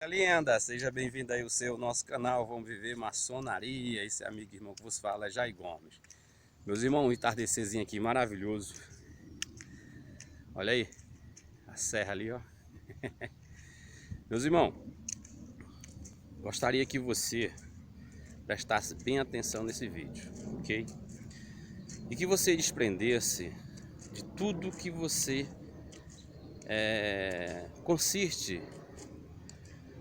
Linda, seja bem-vindo aí ao nosso canal. Vamos viver maçonaria. Esse amigo e irmão que vos fala é Jair Gomes. Meus irmãos, um entardecerzinho aqui maravilhoso. Olha aí, a serra ali, ó. Meus irmãos, gostaria que você prestasse bem atenção nesse vídeo, ok? E que você desprendesse de tudo que você consiste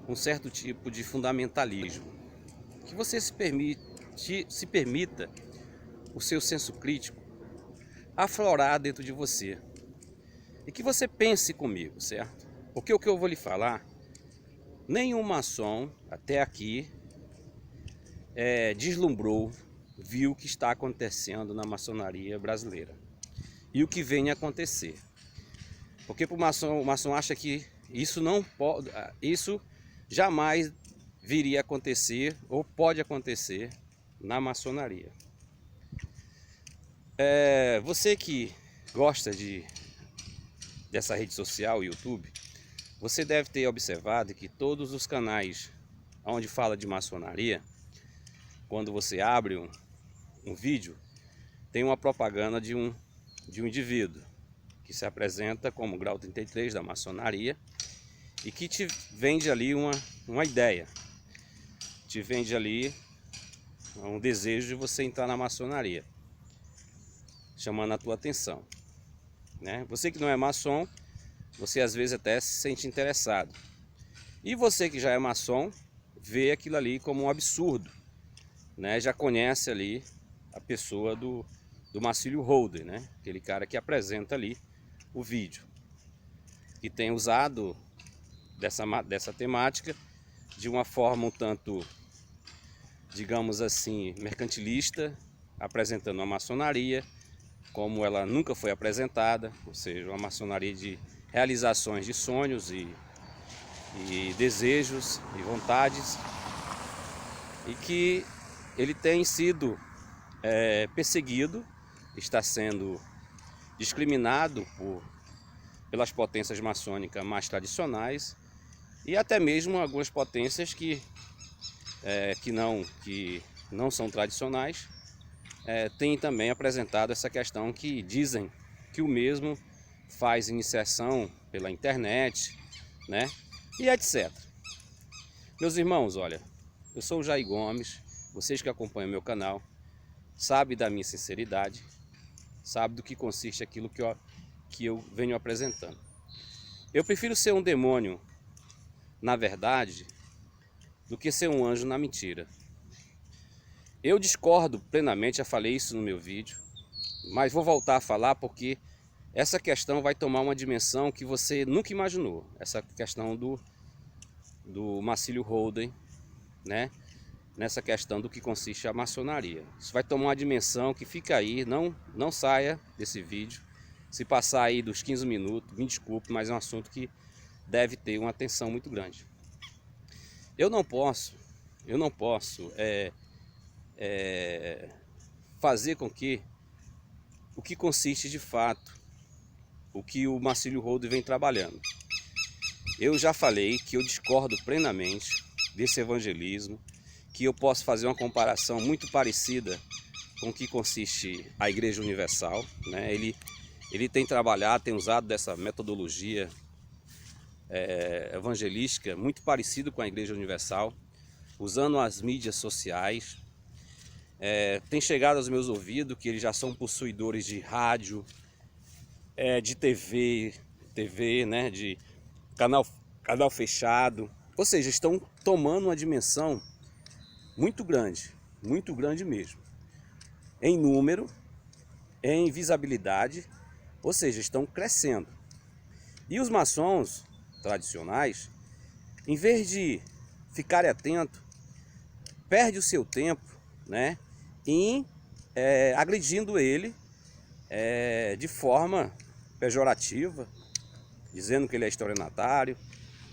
um certo tipo de fundamentalismo. Que você se permita o seu senso crítico aflorar dentro de você. E que você pense comigo, certo? Porque o que eu vou lhe falar, nenhum maçom até aqui deslumbrou, viu o que está acontecendo na maçonaria brasileira. E o que vem a acontecer. Porque o maçom acha que isso não pode, isso jamais viria a acontecer ou pode acontecer na maçonaria. Você que gosta dessa rede social, YouTube, você deve ter observado que todos os canais onde fala de maçonaria, quando você abre um vídeo, tem uma propaganda de um indivíduo que se apresenta como grau 33 da maçonaria e que te vende ali uma ideia, te vende ali um desejo de você entrar na maçonaria, chamando a tua atenção, né? Você que não é maçom, você às vezes até se sente interessado. E você que já é maçom, vê aquilo ali como um absurdo, né? Já conhece ali a pessoa do Marcílio Holder, né? Aquele cara que apresenta ali o vídeo, que tem usado dessa temática de uma forma um tanto, digamos assim, mercantilista, apresentando a maçonaria como ela nunca foi apresentada, ou seja, uma maçonaria de realizações de sonhos e desejos e vontades, e que ele tem sido perseguido, está sendo discriminado pelas potências maçônicas mais tradicionais e até mesmo algumas potências que não são tradicionais, têm também apresentado essa questão, que dizem que o mesmo faz iniciação pela internet, né? E etc. Meus irmãos, olha, eu sou o Jair Gomes, vocês que acompanham meu canal sabem da minha sinceridade, sabem do que consiste aquilo que eu venho apresentando. Eu prefiro ser um demônio na verdade do que ser um anjo na mentira. Eu discordo plenamente, já falei isso no meu vídeo, mas vou voltar a falar porque essa questão vai tomar uma dimensão que você nunca imaginou. Essa questão do Marcílio Holder, né? Nessa questão do que consiste a maçonaria. Isso vai tomar uma dimensão que fica aí, não saia desse vídeo. Se passar aí dos 15 minutos, me desculpe, mas é um assunto que deve ter uma atenção muito grande. Eu não posso fazer com que o que consiste de fato, o que o Marcílio Holder vem trabalhando. Eu já falei que eu discordo plenamente desse evangelismo, que eu posso fazer uma comparação muito parecida com o que consiste a Igreja Universal, né? Ele tem trabalhado, tem usado dessa metodologia evangelística muito parecido com a Igreja Universal, usando as mídias sociais. Tem chegado aos meus ouvidos que eles já são possuidores de rádio, de TV, né, de canal fechado, ou seja, estão tomando uma dimensão muito grande mesmo, em número, em visibilidade, ou seja, estão crescendo. E os maçons tradicionais, em vez de ficarem atentos, perde o seu tempo, né, em agredindo ele de forma pejorativa, dizendo que ele é estelionatário,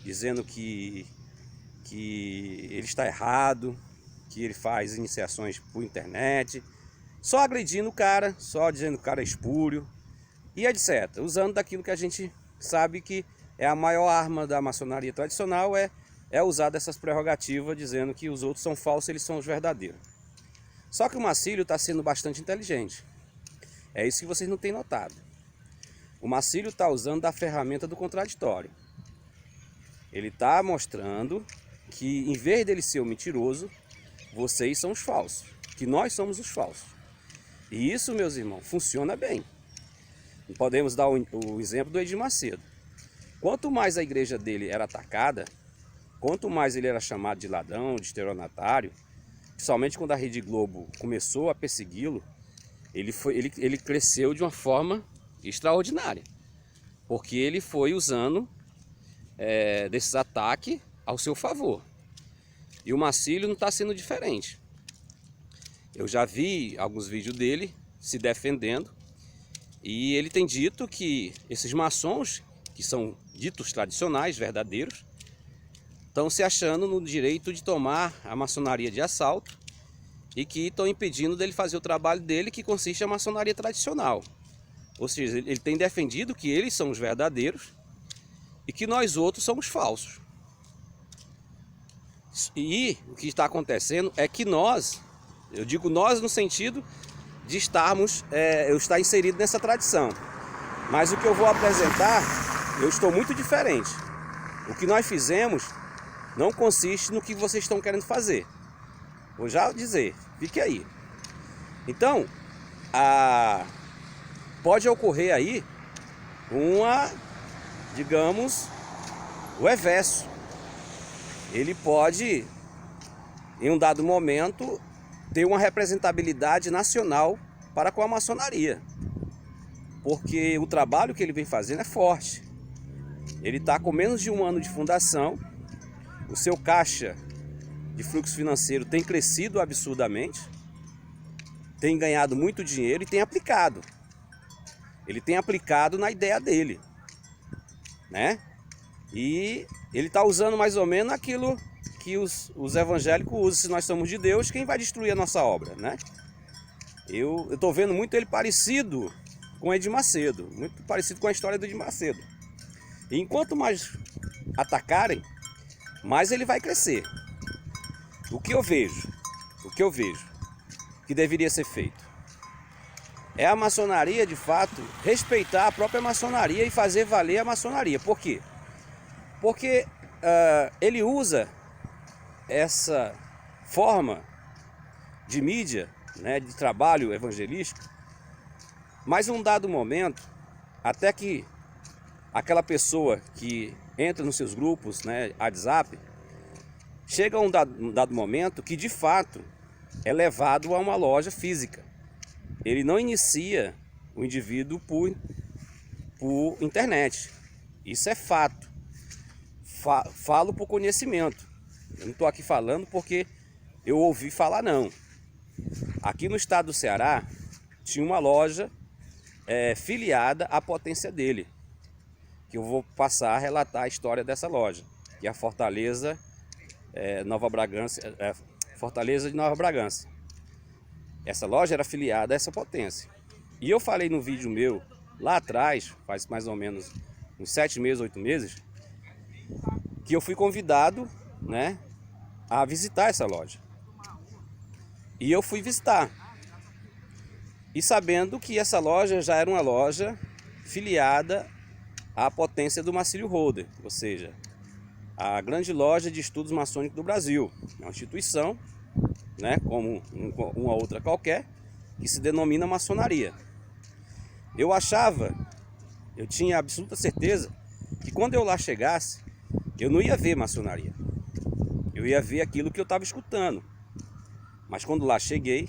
dizendo que ele está errado, que ele faz iniciações por internet, só agredindo o cara, só dizendo que o cara é espúrio e etc. Usando daquilo que a gente sabe que é a maior arma da maçonaria tradicional, é é usada essas prerrogativas dizendo que os outros são falsos, eles são os verdadeiros. Só que o Marcílio está sendo bastante inteligente. É isso que vocês não têm notado. O Marcílio está usando da ferramenta do contraditório. Ele está mostrando que, em vez dele ser o mentiroso, vocês são os falsos, que nós somos os falsos. E isso, meus irmãos, funciona bem. Podemos dar o exemplo do Edir Macedo. Quanto mais a igreja dele era atacada, quanto mais ele era chamado de ladrão, de estelionatário, principalmente quando a Rede Globo começou a persegui-lo, ele cresceu de uma forma extraordinária, porque ele foi usando desses ataques ao seu favor. E o Marcílio não está sendo diferente. Eu já vi alguns vídeos dele se defendendo, e ele tem dito que esses maçons, que são ditos tradicionais, verdadeiros, estão se achando no direito de tomar a maçonaria de assalto e que estão impedindo dele fazer o trabalho dele, que consiste em maçonaria tradicional. Ou seja, ele tem defendido que eles são os verdadeiros e que nós outros somos falsos. E o que está acontecendo é que nós, eu digo nós no sentido de eu estar inserido nessa tradição. Mas o que eu vou apresentar, eu estou muito diferente. O que nós fizemos não consiste no que vocês estão querendo fazer. Vou já dizer, fique aí. Então, pode ocorrer aí digamos, o reverso. Ele pode, em um dado momento, ter uma representabilidade nacional para com a maçonaria. Porque o trabalho que ele vem fazendo é forte. Ele está com menos de 1 ano de fundação, o seu caixa de fluxo financeiro tem crescido absurdamente, tem ganhado muito dinheiro e tem aplicado. Ele tem aplicado na ideia dele, né? E ele está usando mais ou menos aquilo que os evangélicos usam. Se nós somos de Deus, quem vai destruir a nossa obra, né? Eu estou vendo muito ele parecido com Edir Macedo, muito parecido com a história do Edir Macedo. E enquanto mais atacarem, mais ele vai crescer. O que eu vejo que deveria ser feito é a maçonaria, de fato, respeitar a própria maçonaria e fazer valer a maçonaria. Por quê? Porque ele usa essa forma de mídia, né, de trabalho evangelístico, mas um dado momento, até que aquela pessoa que entra nos seus grupos, né, WhatsApp, chega a um dado momento que de fato é levado a uma loja física. Ele não inicia o indivíduo por internet. Isso é fato. Falo por conhecimento. Eu não estou aqui falando porque eu ouvi falar, não. Aqui no estado do Ceará tinha uma loja filiada à potência dele, que eu vou passar a relatar a história dessa loja, que é a Fortaleza Nova Bragança, Fortaleza de Nova Bragança. Essa loja era filiada a essa potência. E eu falei no vídeo meu lá atrás, faz mais ou menos uns 7 meses, 8 meses, que eu fui convidado, né, a visitar essa loja. E eu fui visitar. E sabendo que essa loja já era uma loja filiada à potência do Marcílio Roder, ou seja, a grande loja de estudos maçônicos do Brasil. É uma instituição, né, como uma outra qualquer, que se denomina maçonaria. Eu tinha absoluta certeza que quando eu lá chegasse, eu não ia ver maçonaria. Eu ia ver aquilo que eu estava escutando. Mas quando lá cheguei,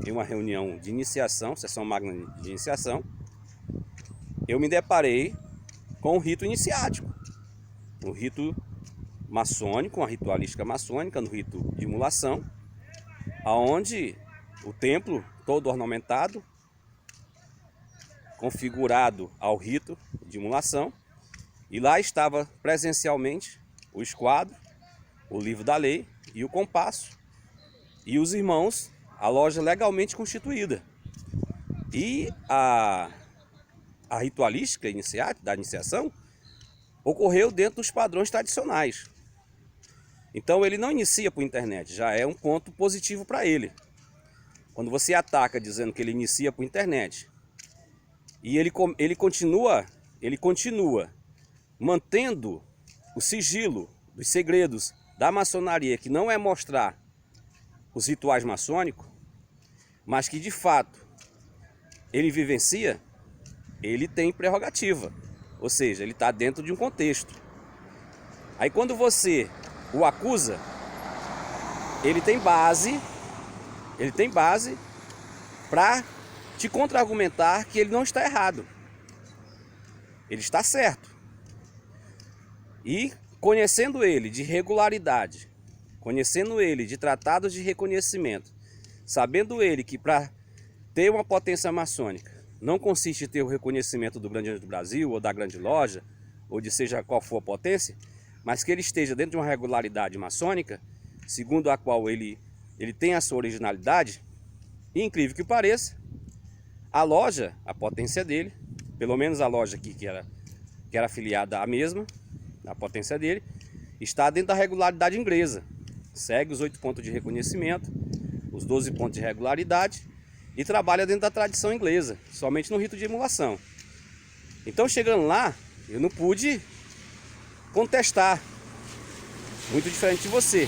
em uma reunião de iniciação, sessão magna de iniciação, eu me deparei com o rito iniciático. O rito maçônico, uma ritualística maçônica, no rito de imulação, onde o templo todo ornamentado, configurado ao rito de imulação, e lá estava presencialmente o esquadro, o livro da lei e o compasso, e os irmãos, a loja legalmente constituída. E a ritualística da iniciação ocorreu dentro dos padrões tradicionais. Então ele não inicia por internet, já é um ponto positivo para ele. Quando você ataca dizendo que ele inicia por internet e ele continua mantendo o sigilo dos segredos da maçonaria, que não é mostrar os rituais maçônicos, mas que de fato ele vivencia, ele tem prerrogativa, ou seja, ele está dentro de um contexto. Aí quando você o acusa, ele tem base para te contra-argumentar que ele não está errado, ele está certo. E conhecendo ele de regularidade, conhecendo ele de tratados de reconhecimento, sabendo ele que para ter uma potência maçônica não consiste em ter o reconhecimento do Grande Oriente do Brasil, ou da Grande Loja, ou de seja qual for a potência, mas que ele esteja dentro de uma regularidade maçônica, segundo a qual ele tem a sua originalidade, e incrível que pareça, a loja, a potência dele, pelo menos a loja aqui que era afiliada à mesma, a potência dele, está dentro da regularidade inglesa. Segue os 8 pontos de reconhecimento, os 12 pontos de regularidade e trabalha dentro da tradição inglesa, somente no rito de emulação. Então, chegando lá, eu não pude contestar, muito diferente de você.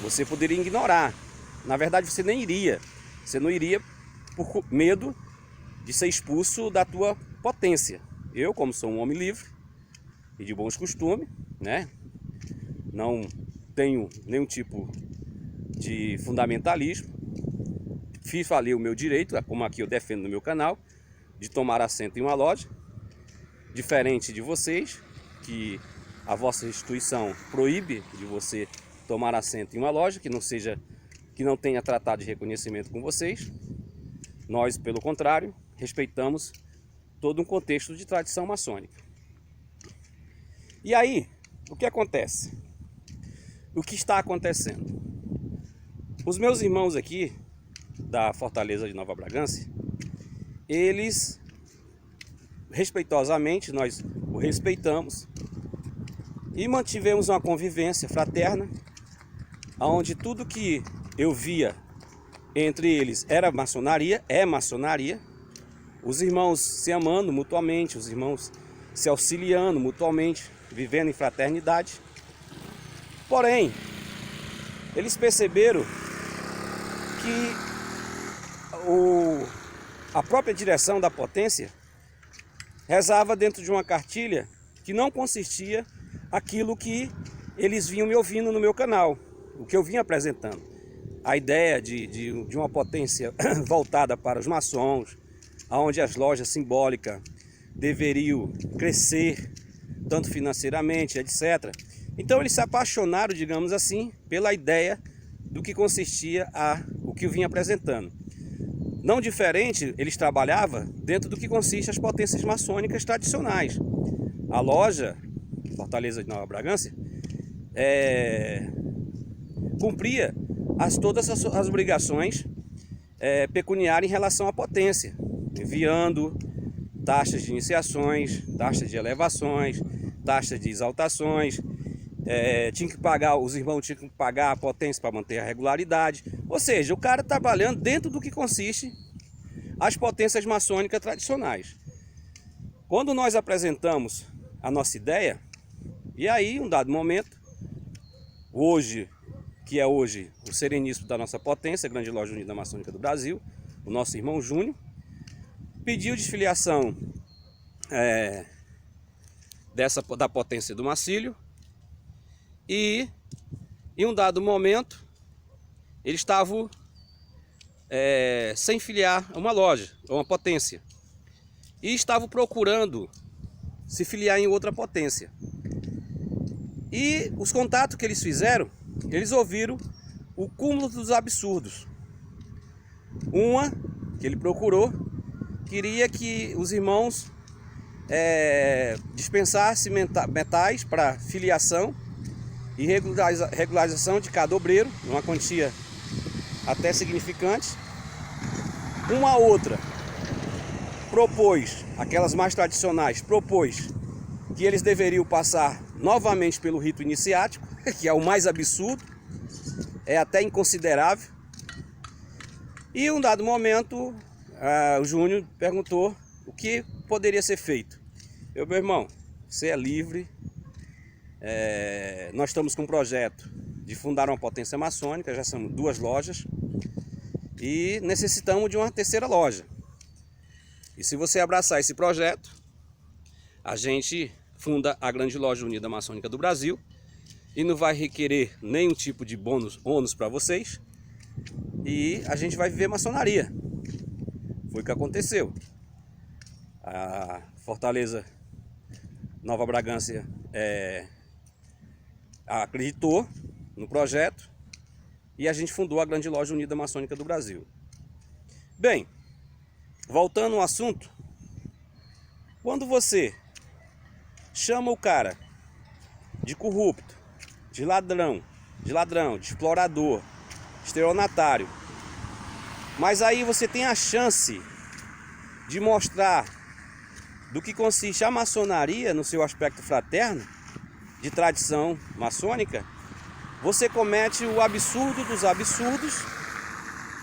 Você poderia ignorar. Na verdade, você nem iria. Você não iria por medo de ser expulso da tua potência. Eu, como sou um homem livre e de bons costumes, né? Não tenho nenhum tipo de fundamentalismo. Fiz valer o meu direito, como aqui eu defendo no meu canal, de tomar assento em uma loja. Diferente de vocês, que a vossa instituição proíbe de você tomar assento em uma loja que não tenha tratado de reconhecimento com vocês. Nós, pelo contrário, respeitamos todo um contexto de tradição maçônica. E aí, o que acontece? O que está acontecendo? Os meus irmãos aqui da Fortaleza de Nova Bragança, eles respeitosamente, nós o respeitamos e mantivemos uma convivência fraterna, onde tudo que eu via entre eles era maçonaria, é maçonaria, os irmãos se amando mutuamente, os irmãos se auxiliando mutuamente, vivendo em fraternidade. Porém, eles perceberam que a própria direção da potência rezava dentro de uma cartilha que não consistia aquilo que eles vinham me ouvindo no meu canal, o que eu vinha apresentando. A ideia de uma potência voltada para os maçons, onde as lojas simbólicas deveriam crescer, tanto financeiramente, etc. Então eles se apaixonaram, digamos assim, pela ideia do que consistia o que eu vinha apresentando. Não diferente, eles trabalhavam dentro do que consiste as potências maçônicas tradicionais. A loja Fortaleza de Nova Bragança cumpria todas as obrigações pecuniárias em relação à potência, enviando taxas de iniciações, taxas de elevações, taxas de exaltações, tinha que pagar, os irmãos tinham que pagar a potência para manter a regularidade. Ou seja, o cara trabalhando dentro do que consiste as potências maçônicas tradicionais. Quando nós apresentamos a nossa ideia, e aí, um dado momento, hoje, que é hoje o sereníssimo da nossa potência, a Grande Loja Unida Maçônica do Brasil, o nosso irmão Júnior, pediu desfiliação da potência do Macílio, e em um dado momento eles estavam sem filiar a uma loja, a uma potência, e estavam procurando se filiar em outra potência. E os contatos que eles fizeram, eles ouviram o cúmulo dos absurdos. Uma que ele procurou, queria que os irmãos dispensassem metais para filiação e regularização de cada obreiro, uma quantia até significante. Uma outra propôs, aquelas mais tradicionais, propôs que eles deveriam passar novamente pelo rito iniciático, que é o mais absurdo, é até inconsiderável. E em um dado momento, o Júnior perguntou o que poderia ser feito. Meu irmão, você é livre, nós estamos com um projeto de fundar uma potência maçônica, já são 2 lojas, e necessitamos de uma 3ª loja. E se você abraçar esse projeto, a gente funda a Grande Loja Unida Maçônica do Brasil, e não vai requerer nenhum tipo de ônus para vocês, e a gente vai viver maçonaria. Foi o que aconteceu. A Fortaleza Nova Bragança acreditou no projeto e a gente fundou a Grande Loja Unida Maçônica do Brasil. Bem, voltando ao assunto, quando você chama o cara de corrupto, de ladrão, de explorador, de estelionatário, mas aí você tem a chance de mostrar do que consiste a maçonaria no seu aspecto fraterno, de tradição maçônica, você comete o absurdo dos absurdos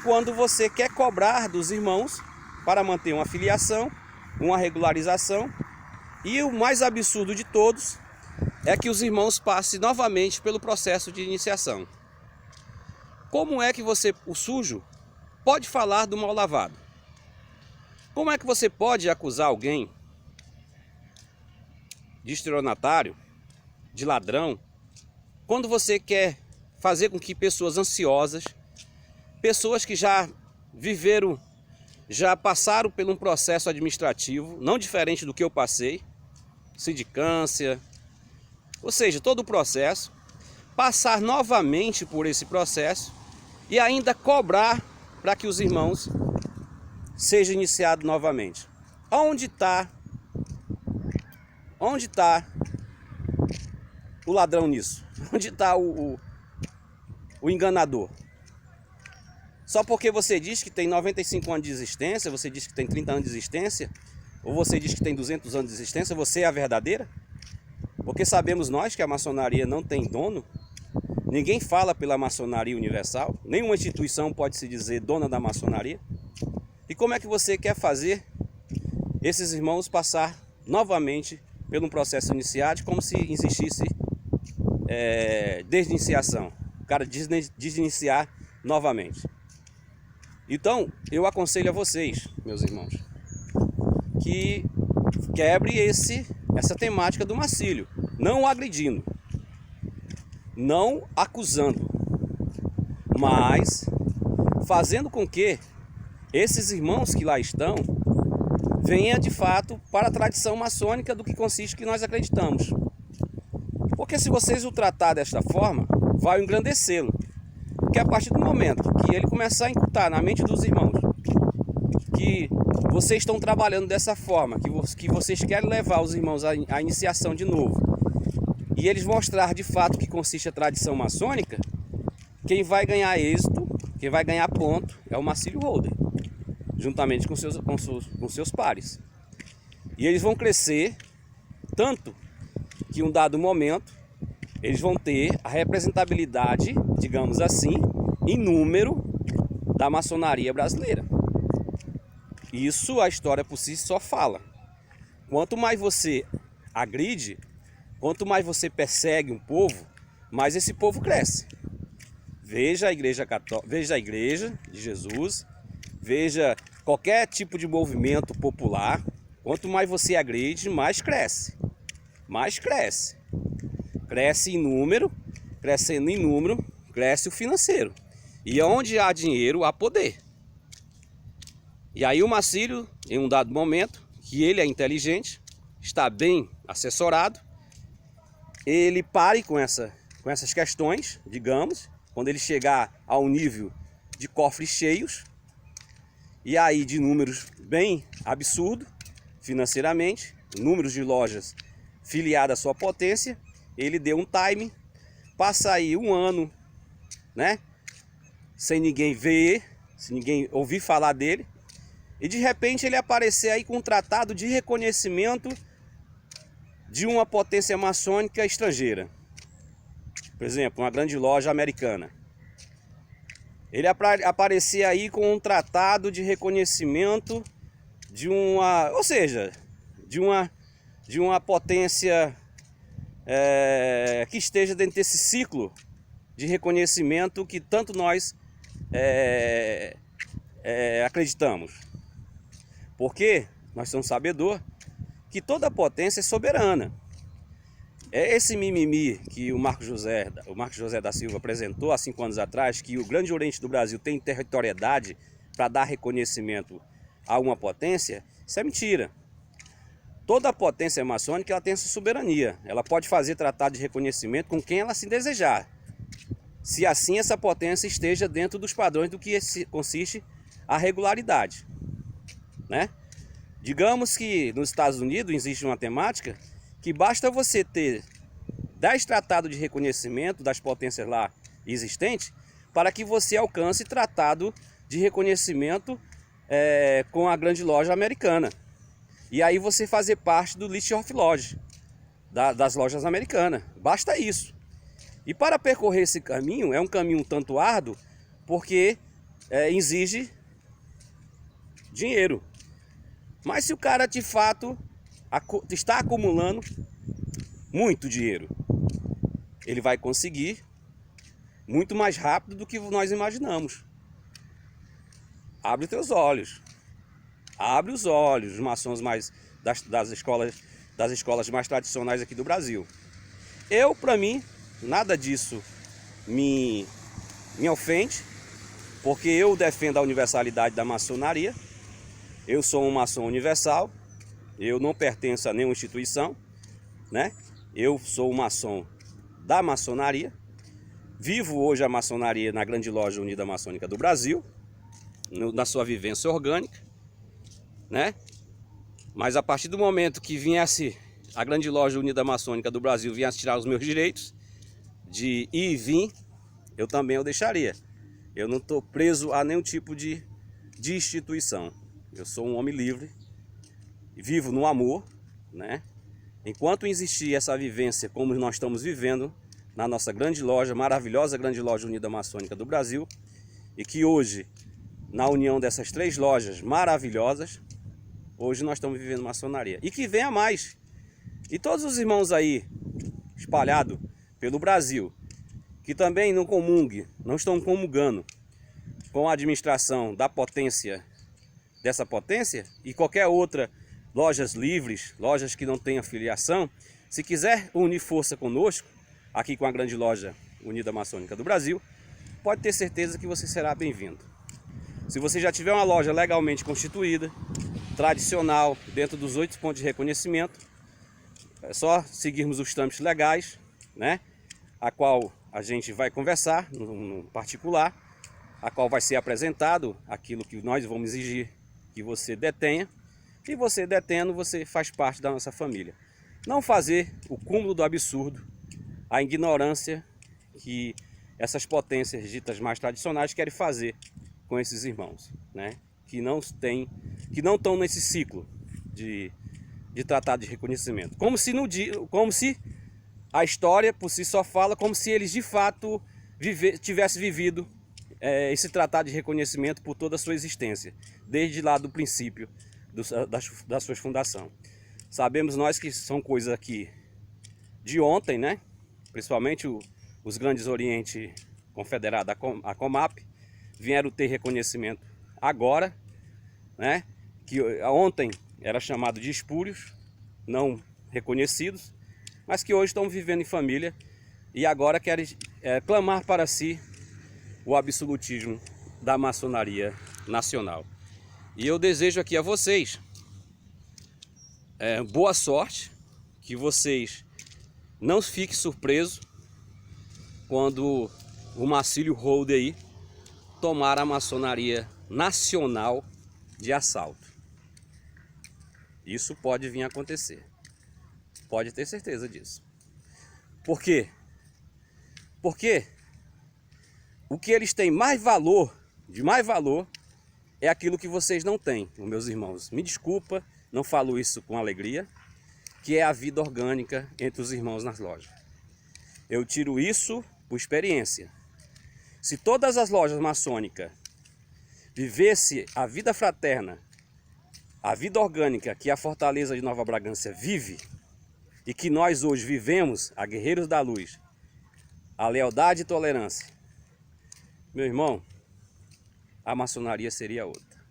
quando você quer cobrar dos irmãos para manter uma filiação, uma regularização, e o mais absurdo de todos é que os irmãos passem novamente pelo processo de iniciação. Como é que você, o sujo, pode falar do mal lavado? Como é que você pode acusar alguém de estelionatário, de ladrão, quando você quer fazer com que pessoas ansiosas, pessoas que já viveram, já passaram por um processo administrativo, não diferente do que eu passei, sindicância, ou seja, todo o processo, passar novamente por esse processo e ainda cobrar para que os irmãos sejam iniciados novamente. Onde está o ladrão nisso? Onde está o enganador? Só porque você diz que tem 95 anos de existência, você diz que tem 30 anos de existência, ou você diz que tem 200 anos de existência, você é a verdadeira? Porque sabemos nós que a maçonaria não tem dono, ninguém fala pela maçonaria universal, nenhuma instituição pode se dizer dona da maçonaria. E como é que você quer fazer esses irmãos passar novamente pelo processo iniciático, como se existisse desiniciação, o cara desiniciar novamente? Então, eu aconselho a vocês, meus irmãos, que quebre essa temática do Marcílio, não agredindo, não acusando, mas fazendo com que esses irmãos que lá estão venham de fato para a tradição maçônica do que consiste que nós acreditamos. Porque se vocês o tratar desta forma, vai engrandecê-lo. Porque a partir do momento que ele começar a incutir na mente dos irmãos que vocês estão trabalhando dessa forma, que vocês querem levar os irmãos à iniciação de novo, e eles mostrar de fato que consiste a tradição maçônica, quem vai ganhar êxito, quem vai ganhar ponto é o Marcílio Holder, juntamente com seus pares. E eles vão crescer tanto que em um dado momento eles vão ter a representabilidade, digamos assim, em número da maçonaria brasileira. Isso a história por si só fala. Quanto mais você agride, quanto mais você persegue um povo, mais esse povo cresce. Veja a Igreja Católica, veja a Igreja de Jesus, veja qualquer tipo de movimento popular. Quanto mais você agride, mais cresce. Mais cresce. Cresce em número, crescendo em número, cresce o financeiro. E onde há dinheiro, há poder. E aí o Marcílio, em um dado momento, que ele é inteligente, está bem assessorado, ele pare com essas questões, digamos, quando ele chegar ao nível de cofres cheios, e aí de números bem absurdos financeiramente, números de lojas filiadas à sua potência, ele deu um time, passa aí um ano, né, sem ninguém ver, sem ninguém ouvir falar dele, e de repente ele aparecer aí com um tratado de reconhecimento de uma potência maçônica estrangeira. por exemplo, uma grande loja americana. Ele aparecia aí com um tratado de reconhecimento de uma, ou seja, de uma potência que esteja dentro desse ciclo de reconhecimento que tanto nós acreditamos. Porque nós somos sabedor que toda potência é soberana. É esse mimimi que o Marcos José da Silva apresentou há 5 anos atrás, que o Grande Oriente do Brasil tem territorialidade para dar reconhecimento a uma potência, isso é mentira. Toda potência maçônica ela tem essa soberania. Ela pode fazer tratado de reconhecimento com quem ela se desejar, se assim essa potência esteja dentro dos padrões do que consiste a regularidade, né? Digamos que nos Estados Unidos existe uma temática que basta você ter 10 tratados de reconhecimento das potências lá existentes para que você alcance tratado de reconhecimento com a grande loja americana. E aí você fazer parte do List of Lodge, das lojas americanas. Basta isso. E para percorrer esse caminho, é um caminho um tanto árduo, porque exige dinheiro. Mas se o cara de fato está acumulando muito dinheiro, ele vai conseguir muito mais rápido do que nós imaginamos. Abre os teus olhos. Abre os olhos, os maçons mais das escolas mais tradicionais aqui do Brasil. Para mim, nada disso me ofende, porque eu defendo a universalidade da maçonaria. Eu sou um maçom universal, eu não pertenço a nenhuma instituição, né? Eu sou um maçom da maçonaria, vivo hoje a maçonaria na Grande Loja Unida Maçônica do Brasil, na sua vivência orgânica, né? Mas a partir do momento que viesse a Grande Loja Unida Maçônica do Brasil viesse tirar os meus direitos de ir e vir, eu também o deixaria. Eu não estou preso a nenhum tipo de instituição. Eu sou um homem livre, vivo no amor, né? Enquanto existir essa vivência como nós estamos vivendo na nossa grande loja, maravilhosa Grande Loja Unida Maçônica do Brasil, e que hoje, na união dessas 3 lojas maravilhosas, hoje nós estamos vivendo maçonaria. E que venha mais. E todos os irmãos aí, espalhados pelo Brasil, que também não estão comungando com a administração da potência, dessa potência, e qualquer outra, lojas livres, lojas que não tenham filiação, se quiser unir força conosco, aqui com a Grande Loja Unida Maçônica do Brasil, pode ter certeza que você será bem-vindo. Se você já tiver uma loja legalmente constituída, tradicional, dentro dos 8 pontos de reconhecimento, é só seguirmos os trâmites legais, né? A qual a gente vai conversar no particular, a qual vai ser apresentado aquilo que nós vamos exigir que você detenha, e você detendo, você faz parte da nossa família. Não fazer o cúmulo do absurdo, a ignorância que essas potências ditas mais tradicionais querem fazer com esses irmãos, né? Que não estão nesse ciclo de tratado de reconhecimento. Como se a história por si só fala, como se eles de fato tivessem vivido esse tratado de reconhecimento por toda a sua existência, desde lá do princípio da sua fundação. Sabemos nós que são coisas aqui de ontem, né? Principalmente os Grandes Oriente Confederados, a Comap, vieram ter reconhecimento agora, né? Que ontem era chamado de espúrios, não reconhecidos, mas que hoje estão vivendo em família e agora querem clamar para si o absolutismo da maçonaria nacional. E eu desejo aqui a vocês boa sorte, que vocês não fiquem surpresos quando o Marcílio Holder aí tomar a maçonaria nacional de assalto. Isso pode vir a acontecer. Pode ter certeza disso. Por quê? Porque o que eles têm de mais valor, é aquilo que vocês não têm, meus irmãos. Me desculpa, não falo isso com alegria, que é a vida orgânica entre os irmãos nas lojas. Eu tiro isso por experiência. Se todas as lojas maçônicas vivessem a vida fraterna, a vida orgânica que a Fortaleza de Nova Bragança vive, e que nós hoje vivemos, a Guerreiros da Luz, a lealdade e tolerância, meu irmão, a maçonaria seria outra.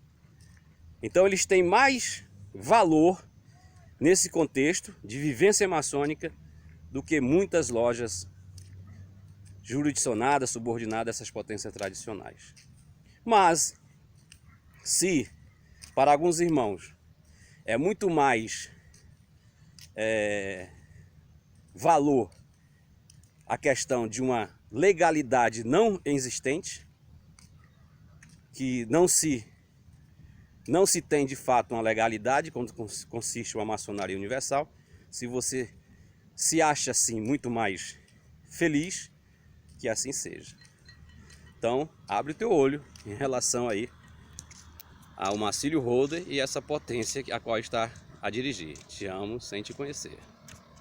Então eles têm mais valor nesse contexto de vivência maçônica do que muitas lojas jurisdicionadas, subordinadas a essas potências tradicionais. Mas, se para alguns irmãos é muito mais valor a questão de uma legalidade não existente, que não se tem de fato uma legalidade, quando consiste uma maçonaria universal, se você se acha assim muito mais feliz, que assim seja. Então, abre o teu olho em relação aí ao Marcílio Holder e essa potência a qual está a dirigir. Te amo sem te conhecer.